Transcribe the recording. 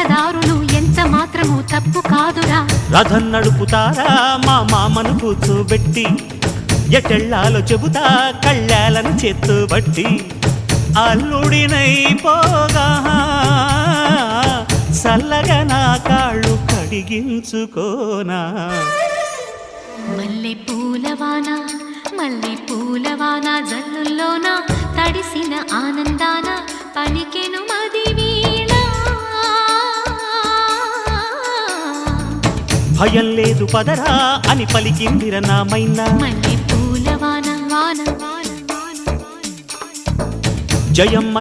పక్కదారులు ఎంత మాత్రము తప్పు కాదురా. రథం నడుపుతారా మా మామను కూర్చోబెట్టి, ఎటెళ్ళాలో చెబుతా కళ్ళాలను చేత్తుబట్టి. అల్లుడినైపోగా చల్లగా నా కాళ్ళు కడిగించుకోనా. మల్లె పూలవాన మల్లె పూలవాన జల్లుల్లోన తడిసిన ఆనందాన పలికెను మది వీణ. భయం లేదు పదరా అని పలికిందిర నా మైనా. మల్లె పూలవాన వాన జయమ్మ